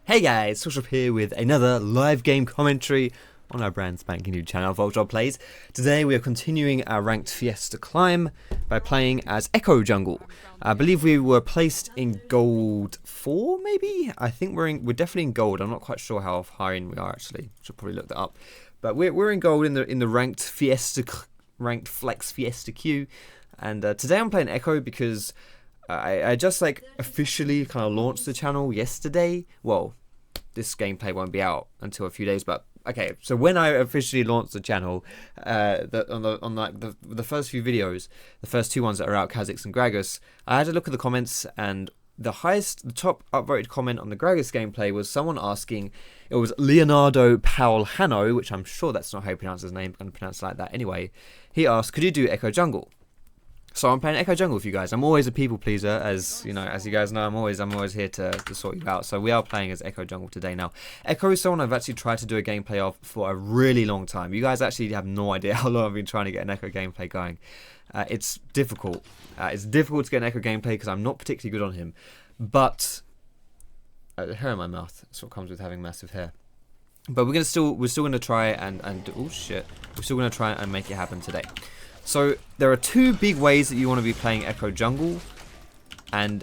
Hey guys, Foxdrop here with another live game commentary on our brand spanking new channel, Foxdrop Plays. Today we are continuing our ranked Fiesta climb by playing as Ekko jungle. I believe we were placed in gold 4, maybe? I think we're definitely in gold. I'm not quite sure how high in we are actually. Should probably look that up. But we're in gold in the ranked flex Fiesta queue. And today I'm playing Ekko because I just officially kind of launched the channel yesterday. Well, this gameplay won't be out until a few days, but okay. So when I officially launched the channel, the first few videos, the first two ones that are out, Kha'Zix and Gragas, I had a look at the comments, and the top upvoted comment on the Gragas gameplay was someone asking. It was Leonardo Paulhano, which I'm sure that's not how you pronounce his name. I'm going to pronounce it like that anyway. He asked, "Could you do Ekko jungle?" So I'm playing Ekko jungle with you guys. I'm always a people pleaser, as you know, as you guys know. I'm always here to sort you out. So we are playing as Ekko jungle today. Now, Ekko is someone I've actually tried to do a gameplay of for a really long time. You guys actually have no idea how long I've been trying to get an Ekko gameplay going. It's difficult. It's difficult to get an Ekko gameplay because I'm not particularly good on him. But hair in my mouth. That's what comes with having massive hair. But we're still gonna try and oh shit, we're still gonna try and make it happen today. So there are two big ways that you want to be playing Ekko jungle, and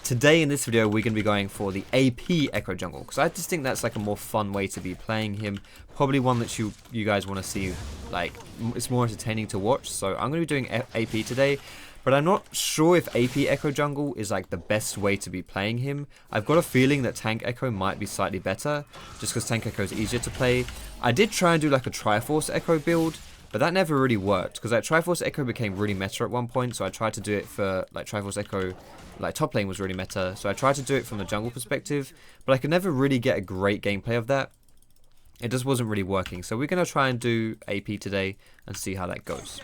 today in this video we're going to be going for the AP Ekko jungle, because I just think that's like a more fun way to be playing him, probably one that you guys want to see, like it's more entertaining to watch. So I'm going to be doing AP today, but I'm not sure if AP Ekko jungle is like the best way to be playing him. I've got a feeling that Tank Ekko might be slightly better, just because Tank Ekko is easier to play. I did try and do like a Triforce Ekko build, but that never really worked, because like Triforce Ekko became really meta at one point, so I tried to do it for like Triforce Ekko, like top lane was really meta, so I tried to do it from the jungle perspective, but I could never really get a great gameplay of that. It just wasn't really working, so we're going to try and do AP today and see how that goes.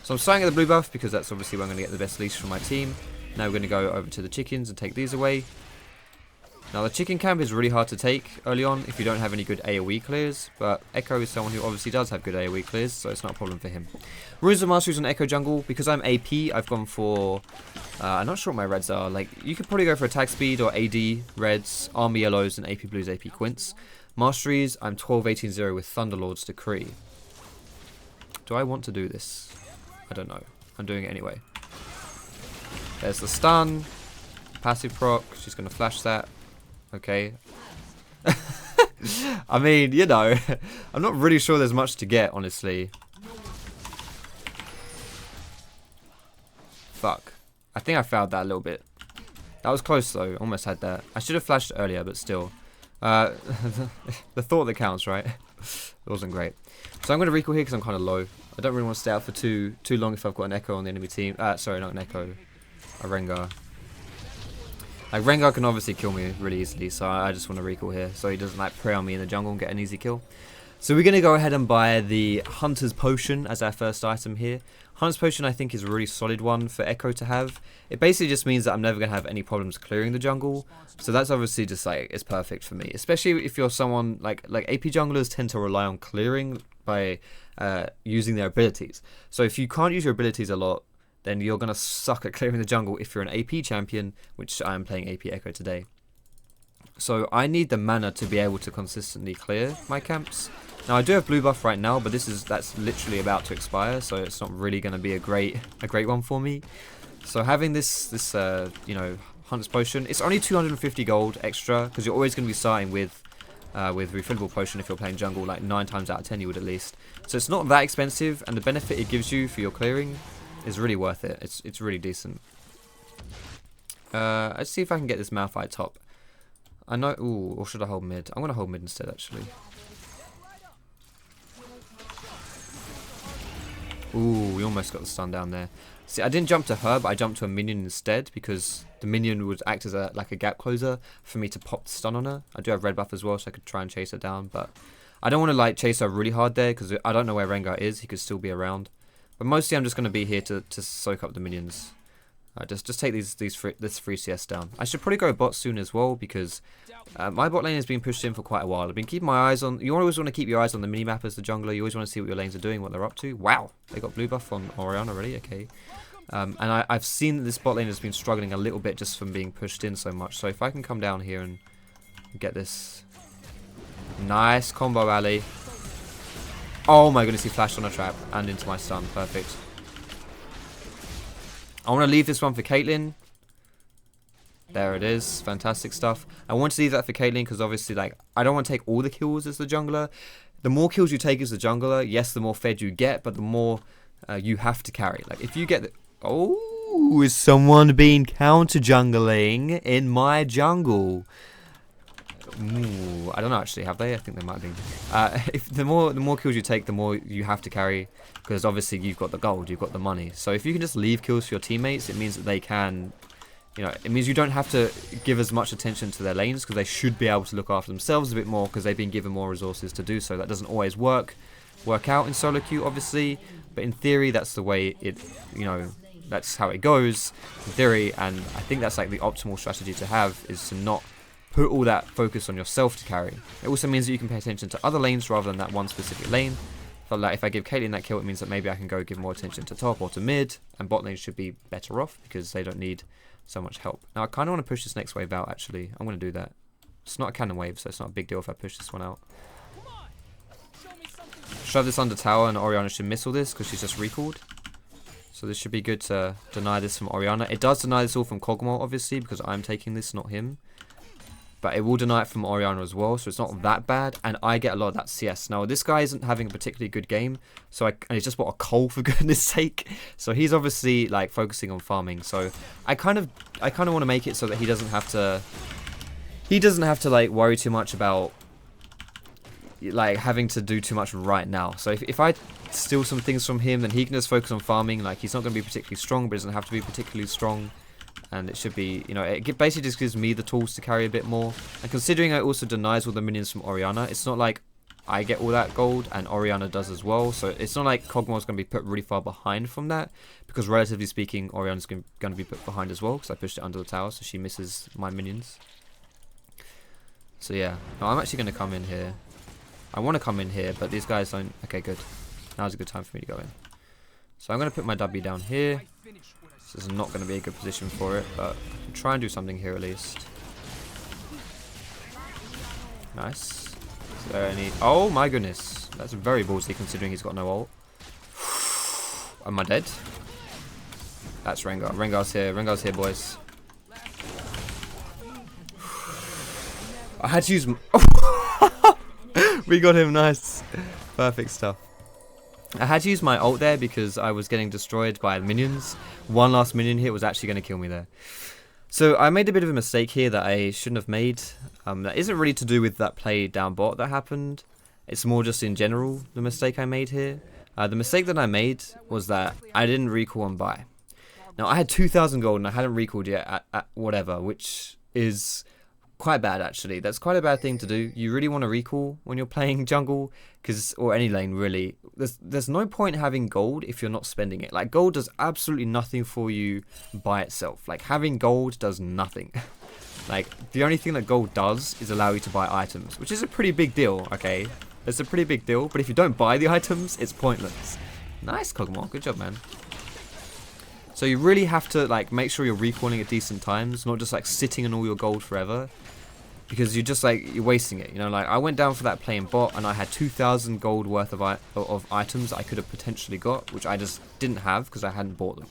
So I'm starting at the blue buff, because that's obviously where I'm going to get the best leash from my team. Now we're going to go over to the chickens and take these away. Now the chicken camp is really hard to take early on if you don't have any good AoE clears, but Ekko is someone who obviously does have good AoE clears, so it's not a problem for him. Runes of Masteries on Ekko jungle. Because I'm AP, I've gone for, I'm not sure what my reds are, like you could probably go for attack speed or AD reds, armor yellows, and AP blues, AP Quints. Masteries, I'm 12-18-0 with Thunderlords Decree. Do I want to do this? I don't know. I'm doing it anyway. There's the stun, passive proc, she's going to flash that. Okay. I mean, you know, I'm not really sure there's much to get, honestly. Fuck. I think I fouled that a little bit. That was close, though. Almost had that. I should have flashed earlier, but still. The thought that counts, right? It wasn't great. So I'm going to recall here because I'm kind of low. I don't really want to stay out for too long if I've got an Ekko on the enemy team. Sorry, not an Ekko. A Rengar. Like, Rengar can obviously kill me really easily, so I just want to recall here, so he doesn't like prey on me in the jungle and get an easy kill. So we're going to go ahead and buy the Hunter's Potion as our first item here. Hunter's Potion I think is a really solid one for Ekko to have. It basically just means that I'm never going to have any problems clearing the jungle, so that's obviously just like, it's perfect for me. Especially if you're someone, like AP junglers tend to rely on clearing by using their abilities. So if you can't use your abilities a lot, then you're going to suck at clearing the jungle if you're an AP champion, which I am playing AP Ekko today. So I need the mana to be able to consistently clear my camps. Now I do have blue buff right now, but that's literally about to expire, so it's not really going to be a great one for me. So having this you know, Hunter's Potion, it's only 250 gold extra, because you're always going to be starting with refillable potion if you're playing jungle, like 9 times out of 10 you would at least. So it's not that expensive, and the benefit it gives you for your clearing is really worth it. It's really decent. Let's see if I can get this Malphite top. I know. Ooh, or should I hold mid? I'm gonna hold mid instead, actually. Ooh, we almost got the stun down there. See, I didn't jump to her, but I jumped to a minion instead, because the minion would act as like a gap closer for me to pop the stun on her. I do have red buff as well, so I could try and chase her down, but I don't want to like chase her really hard there, because I don't know where Rengar is. He could still be around. But mostly I'm just going to be here to soak up the minions. Just take this free CS down. I should probably go bot soon as well, because my bot lane has been pushed in for quite a while. I've been keeping my eyes on... You always want to keep your eyes on the minimap as the jungler. You always want to see what your lanes are doing, what they're up to. Wow! They got blue buff on Orion already, okay. And I've seen that this bot lane has been struggling a little bit just from being pushed in so much. So if I can come down here and Get this. Nice combo alley. Oh my goodness, he flashed on a trap and into my stun. Perfect. I want to leave this one for Caitlyn. There it is. Fantastic stuff. I want to leave that for Caitlyn because obviously, like, I don't want to take all the kills as the jungler. The more kills you take as the jungler, yes, the more fed you get, but the more you have to carry. Like, if you get the... Oh, is someone being counter-jungling in my jungle? Ooh, I don't know actually, have they? I think they might be. If the more kills you take, the more you have to carry, because obviously you've got the gold, you've got the money. So if you can just leave kills for your teammates, it means that they can, you know, it means you don't have to give as much attention to their lanes, because they should be able to look after themselves a bit more, because they've been given more resources to do so. That doesn't always work out in solo queue, obviously, but in theory that's the way it, you know, that's how it goes in theory, and I think that's like the optimal strategy to have, is to not put all that focus on yourself to carry. It also means that you can pay attention to other lanes rather than that one specific lane. But like if I give Caitlyn that kill, it means that maybe I can go give more attention to top or to mid, and bot lane should be better off because they don't need so much help. Now I kind of want to push this next wave out actually. I'm going to do that. It's not a cannon wave, so it's not a big deal if I push this one out. Shove this under tower, and Orianna should miss all this because she's just recalled. So this should be good to deny this from Orianna. It does deny this all from Kog'Maw, obviously, because I'm taking this, not him. But it will deny it from Orianna as well, so it's not that bad. And I get a lot of that CS. Now, this guy isn't having a particularly good game, so and he's just bought a coal for goodness sake. So he's obviously like focusing on farming. So I kind of want to make it so that he doesn't have to like worry too much about like having to do too much right now. So if I steal some things from him, then he can just focus on farming. Like, he's not going to be particularly strong, but he doesn't have to be particularly strong. And it should be, you know, it basically just gives me the tools to carry a bit more. And considering it also denies all the minions from Orianna, it's not like I get all that gold and Orianna does as well. So it's not like Kog'Maw's going to be put really far behind from that, because relatively speaking, Orianna's going to be put behind as well, because I pushed it under the tower, so she misses my minions. So yeah, no, I'm actually going to come in here. I want to come in here, but these guys don't. Okay, good. Now's a good time for me to go in. So I'm going to put my W down here. This is not going to be a good position for it, but I'll try and do something here at least. Nice. Is there any... Oh my goodness. That's very ballsy considering he's got no ult. Am I dead? That's Rengar. Rengar's here. Rengar's here, boys. I had to use... We got him. Nice. Perfect stuff. I had to use my ult there because I was getting destroyed by minions. One last minion hit was actually going to kill me there. So I made a bit of a mistake here that I shouldn't have made. That isn't really to do with that play down bot that happened. It's more just in general the mistake I made here. The mistake that I made was that I didn't recall on buy. Now I had 2,000 gold and I hadn't recalled yet at whatever, which is quite bad actually. That's quite a bad thing to do. You really want to recall when you're playing jungle, or any lane really. There's no point having gold if you're not spending it. Like, gold does absolutely nothing for you by itself. Like, having gold does nothing. Like, the only thing that gold does is allow you to buy items, which is a pretty big deal, okay? It's a pretty big deal, but if you don't buy the items, it's pointless. Nice, Kog'Maw. Good job, man. So you really have to, like, make sure you're recalling at decent times, not just, like, sitting on all your gold forever. Because you're wasting it, you know. Like, I went down for that play in bot, and I had 2,000 gold worth of items I could have potentially got, which I just didn't have because I hadn't bought them.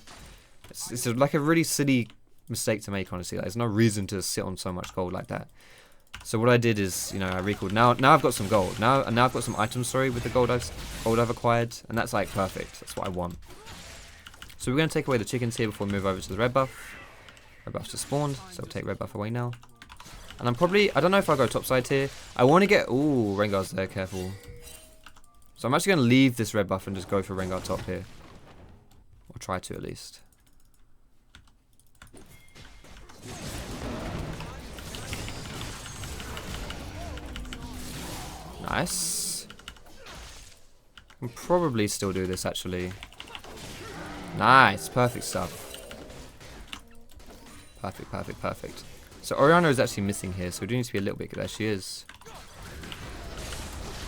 It's like a really silly mistake to make, honestly. Like, there's no reason to sit on so much gold like that. So what I did is, you know, I recalled. Now I've got some gold. Now I've got some items, sorry, with the gold I've acquired, and that's like perfect. That's what I want. So we're going to take away the chickens here before we move over to the red buff. Red buff's just spawned, so we'll take red buff away now. And I don't know if I'll go topside here. I want to get... Ooh, Rengar's there, careful. So I'm actually going to leave this red buff and just go for Rengar top here. Or try to, at least. Nice. I can probably still do this, actually. Nice, perfect stuff. Perfect, perfect, perfect. So Orianna is actually missing here, so we do need to be a little bit good. There she is.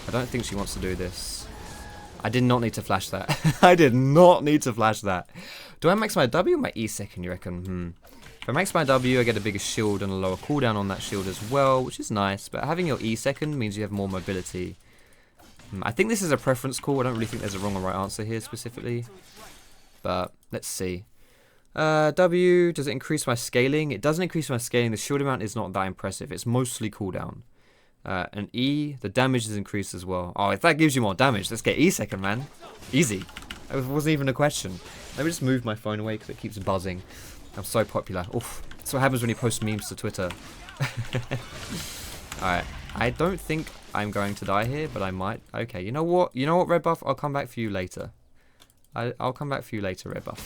I don't think she wants to do this. I did not need to flash that. I did not need to flash that. Do I max my W or my E second, you reckon? If I max my W, I get a bigger shield and a lower cooldown on that shield as well, which is nice. But having your E second means you have more mobility. I think this is a preference call. I don't really think there's a wrong or right answer here specifically. But let's see. W, does it increase my scaling? It doesn't increase my scaling. The shield amount is not that impressive. It's mostly cooldown. And E, the damage is increased as well. Oh, if that gives you more damage, let's get E second, man. Easy. That wasn't even a question. Let me just move my phone away because it keeps buzzing. I'm so popular. Oof. That's what happens when you post memes to Twitter. Alright. I don't think I'm going to die here, but I might. Okay, you know what? You know what, Red Buff? I'll come back for you later. I'll come back for you later, Red Buff.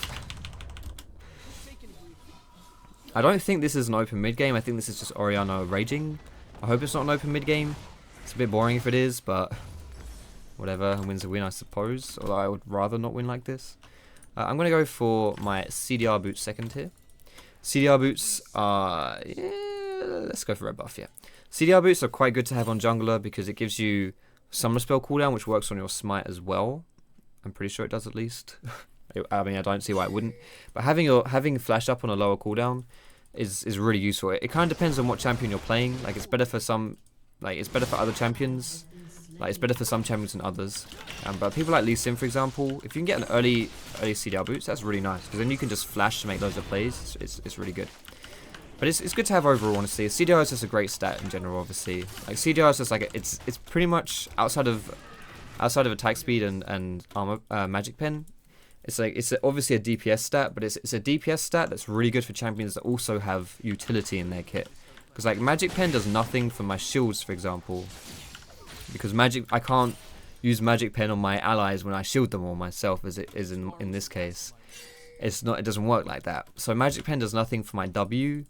I don't think this is an open mid game. I think this is just Orianna raging. I hope it's not an open mid game. It's a bit boring if it is, but whatever. A win's a win, I suppose. Although I would rather not win like this. I'm going to go for my CDR boots second here. CDR boots are... yeah, let's go for red buff, yeah. CDR boots are quite good to have on jungler because it gives you summoner spell cooldown, which works on your smite as well. I'm pretty sure it does at least. I mean, I don't see why it wouldn't. But having flash up on a lower cooldown is really useful. It kind of depends on what champion you're playing. Like, it's better for some... like, it's better for other champions. Like, it's better for some champions than others. But people like Lee Sin, for example, if you can get an early CDR boots, that's really nice. Because then you can just flash to make loads of plays. It's really good. But it's good to have overall, honestly. CDR is just a great stat in general, obviously. Like, CDR is just like... It's pretty much outside of attack speed and armor, magic pen. It's like obviously a DPS stat, but it's a DPS stat that's really good for champions that also have utility in their kit. Because like magic pen does nothing for my shields, for example. Because I can't use magic pen on my allies when I shield them or myself, as it is in this case. It doesn't work like that. So magic pen does nothing for my W.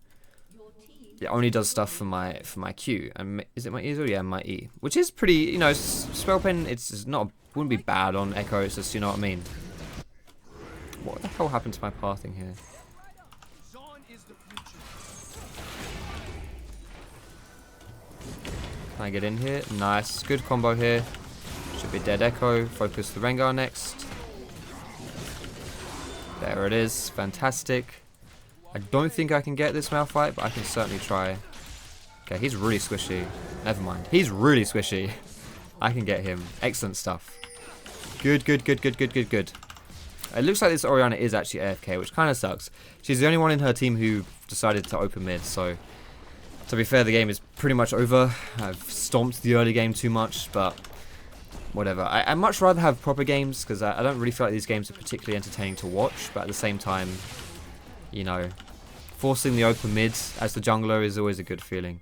It only does stuff for my Q. And is it my E? Yeah, my E. Which is pretty, you know, spell pen. Wouldn't be bad on Ekko. It's just, you know what I mean. What the hell happened to my pathing here? Can I get in here? Nice. Good combo here. Should be dead Ekko. Focus the Rengar next. There it is. Fantastic. I don't think I can get this Malphite, but I can certainly try. Okay, he's really squishy. Never mind. He's really squishy. I can get him. Excellent stuff. Good. It looks like this Orianna is actually AFK, which kind of sucks. She's the only one in her team who decided to open mid, so to be fair, the game is pretty much over. I've stomped the early game too much, but whatever. I'd much rather have proper games, because I don't really feel like these games are particularly entertaining to watch, but at the same time, you know, forcing the open mid as the jungler is always a good feeling.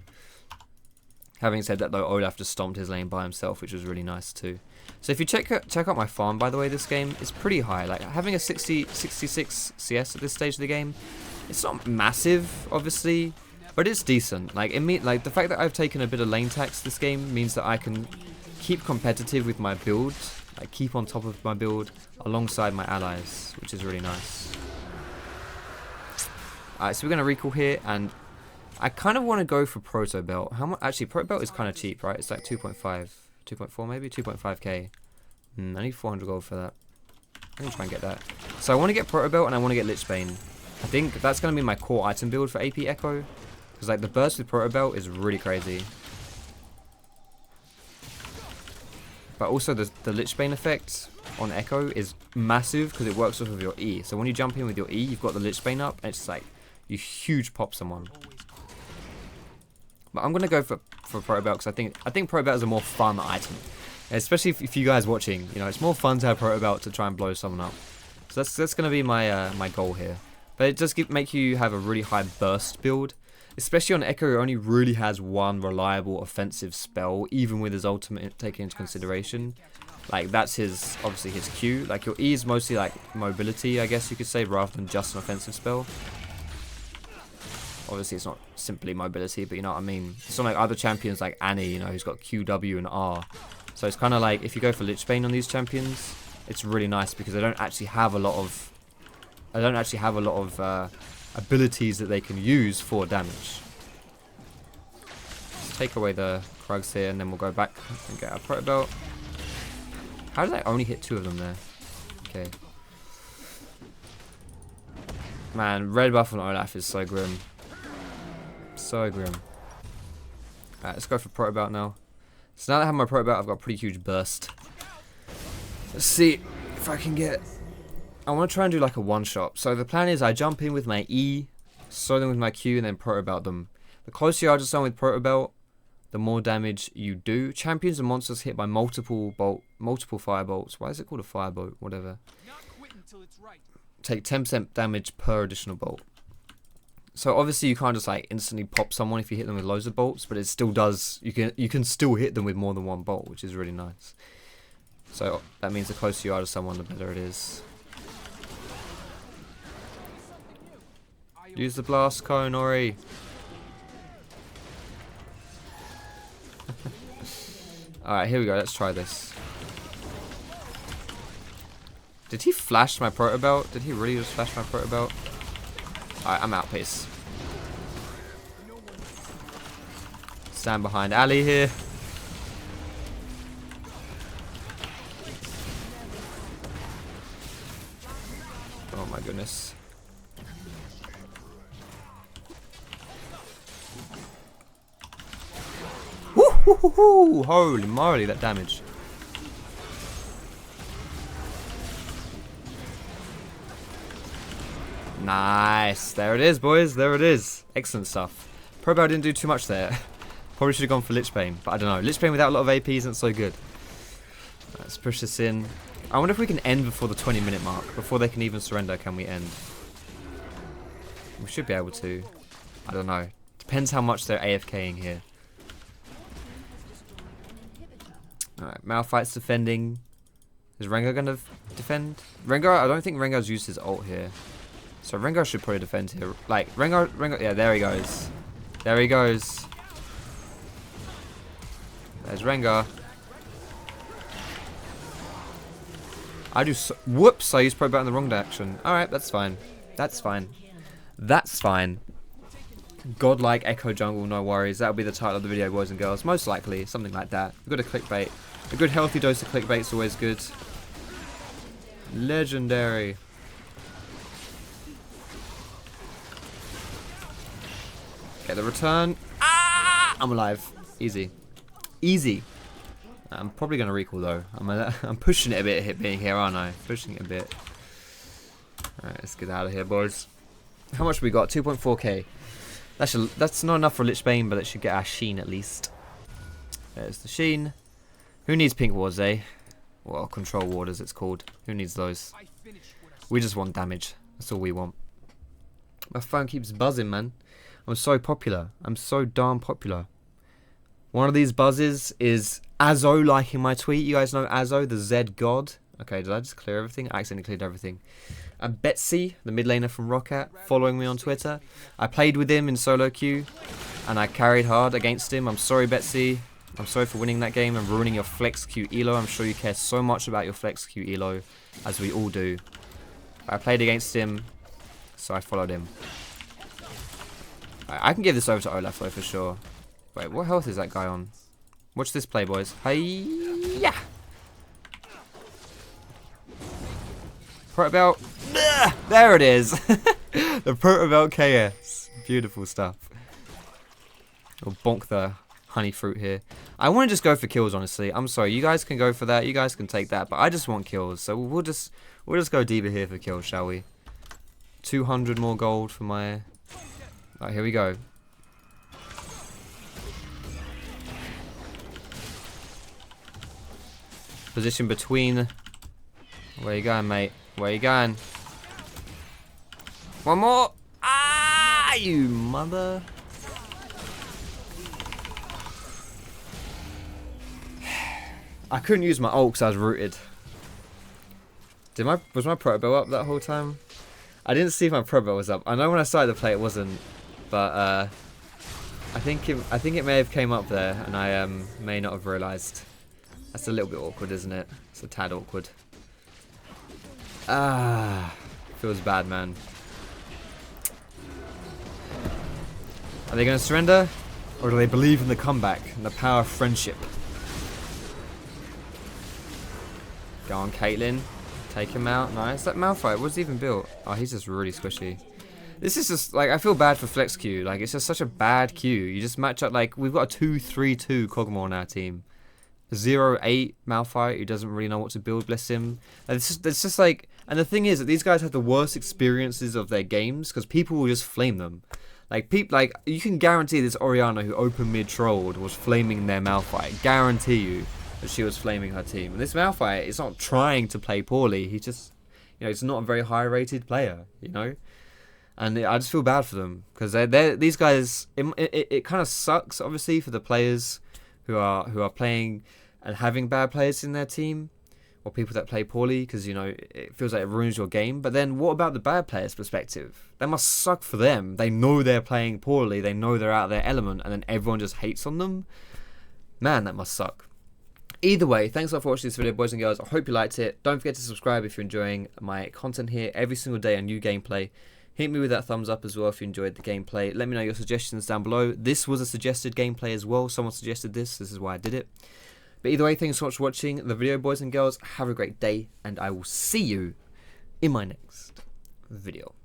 Having said that though, Olaf just stomped his lane by himself, which was really nice too. So if you check out my farm, by the way, this game is pretty high. Like, having a 66 CS at this stage of the game, it's not massive, obviously, but it's decent. Like, the fact that I've taken a bit of lane tax this game means that I can keep competitive with my build, like keep on top of my build alongside my allies, which is really nice. Alright, so we're going to recall here, and I kind of want to go for Proto Belt. How much? Actually, Proto Belt is kind of cheap, right? It's like 2.4 maybe? 2.5k. I need 400 gold for that. I'm going to try and get that. So I want to get Proto Belt and I want to get Lich Bane. I think that's going to be my core item build for AP Ekko. Because like the burst with Proto Belt is really crazy. But also the Lich Bane effect on Ekko is massive because it works off of your E. So when you jump in with your E, you've got the Lich Bane up and it's like you huge pop someone. But I'm going to go for Proto Belt because I think Proto Belt is a more fun item. Especially if you guys watching, you know, it's more fun to have Proto Belt to try and blow someone up. So that's going to be my my goal here. But it does make you have a really high burst build. Especially on Ekko, who only really has one reliable offensive spell, even with his ultimate taken into consideration. Like, that's obviously his Q. Like, your E is mostly like mobility, I guess you could say, rather than just an offensive spell. Obviously, it's not simply mobility, but you know what I mean. It's not like other champions like Annie, you know, who's got Q, W, and R. So it's kind of like, if you go for Lich Bane on these champions, it's really nice because they don't actually have a lot of... abilities that they can use for damage. Let's take away the Krugs here, and then we'll go back and get our Proto Belt. How did I only hit 2 of them there? Okay. Man, red buff on Olaf is so grim. So grim. Alright, let's go for Proto Belt now. So now that I have my Proto Belt, I've got a pretty huge burst. Let's see if I can get... I want to try and do like a one-shot. So the plan is I jump in with my E, slow them with my Q, and then Proto Belt them. The closer you are to someone with Proto Belt, the more damage you do. Champions and monsters hit by multiple fire bolts. Why is it called a fire bolt? Whatever. Take 10% damage per additional bolt. So obviously you can't just like instantly pop someone if you hit them with loads of bolts, but it still does. You can still hit them with more than one bolt, which is really nice. So that means the closer you are to someone, the better it is. Use the blast cone, Ori. Alright, here we go. Let's try this. Did he flash my Proto Belt? Did he really just flash my Proto Belt? Alright, I'm out. Peace. Stand behind Ali here. Oh my goodness. Woo hoo hoo hoo! Holy moly, that damage. Nice. There it is, boys. There it is. Excellent stuff. Proto didn't do too much there. Probably should have gone for Lich Bane, but I don't know. Lich Bane without a lot of AP isn't so good. Let's push this in. I wonder if we can end before the 20-minute mark. Before they can even surrender, can we end? We should be able to. I don't know. Depends how much they're AFKing here. Alright, Malphite's defending. Is Rengar going to defend? Rengar, I don't think Rengar's used his ult here. So Rengar should probably defend here. Like, Rengar, yeah, there he goes. There he goes. There's Rengar. Whoops, I used Proto Belt in the wrong direction. Alright, that's fine. That's fine. That's fine. Godlike Ekko jungle, no worries. That'll be the title of the video, boys and girls. Most likely, something like that. We've got a clickbait. A good healthy dose of clickbait is always good. Legendary. Get the return. Ah! I'm alive. Easy. Easy. I'm probably going to recall though. I'm pushing it a bit being here, aren't I? Pushing it a bit. Alright, let's get out of here, boys. How much we got? 2.4k. That's not enough for Lich Bane, but it should get our Sheen at least. There's the Sheen. Who needs pink wards, eh? Well, control ward as it's called. Who needs those? We just want damage. That's all we want. My phone keeps buzzing, man. I'm so popular. I'm so darn popular. One of these buzzes is Azo liking my tweet. You guys know Azo, the Z God. Okay, did I just clear everything? I accidentally cleared everything. And Betsy, the mid laner from Roccat, following me on Twitter. I played with him in solo queue, and I carried hard against him. I'm sorry, Betsy. I'm sorry for winning that game and ruining your flex queue elo. I'm sure you care so much about your flex queue elo, as we all do. I played against him, so I followed him. I can give this over to Olaf though for sure. Wait, what health is that guy on? Watch this play, boys. Hi-ya! Proto Belt. There it is. The Proto Belt KS. Beautiful stuff. We'll bonk the honey fruit here. I want to just go for kills, honestly. I'm sorry. You guys can go for that. You guys can take that. But I just want kills. So we'll just go deeper here for kills, shall we? 200 more gold for my... Alright, here we go. Position between... Where you going, mate? Where you going? One more! Ah, you mother... I couldn't use my ult because I was rooted. Was my Proto Belt up that whole time? I didn't see if my Proto Belt was up. I know when I started the play it wasn't, but I think it may have came up there, and I may not have realised. That's a little bit awkward, isn't it? It's a tad awkward. Ah, feels bad, man. Are they going to surrender, or do they believe in the comeback and the power of friendship? Go on, Caitlyn. Take him out. Nice. That Malphite was even built. Oh, he's just really squishy. This is just like, I feel bad for Flex queue. Like, it's just such a bad queue. You just match up, like, we've got a 2-3-2 Kog'Maw on our team. 0-8 Malphite who doesn't really know what to build, bless him. And it's just like, and the thing is that these guys have the worst experiences of their games because people will just flame them. Like, you can guarantee this Orianna who open mid trolled was flaming their Malphite. Guarantee you that she was flaming her team. And this Malphite is not trying to play poorly. He just, you know, it's not a very high rated player, you know. And I just feel bad for them because these guys. It kind of sucks, obviously, for the players who are playing and having bad players in their team, or people that play poorly, because, you know, it feels like it ruins your game. But then what about the bad players' perspective? That must suck for them. They know they're playing poorly, they know they're out of their element, and then everyone just hates on them. Man, that must suck. Either way, thanks a lot for watching this video, boys and girls. I hope you liked it. Don't forget to subscribe if you're enjoying my content here every single day on new gameplay. Hit me with that thumbs up as well if you enjoyed the gameplay. Let me know your suggestions down below. This was a suggested gameplay as well. Someone suggested this. This is why I did it. But either way, thanks so much for watching the video, boys and girls. Have a great day, and I will see you in my next video.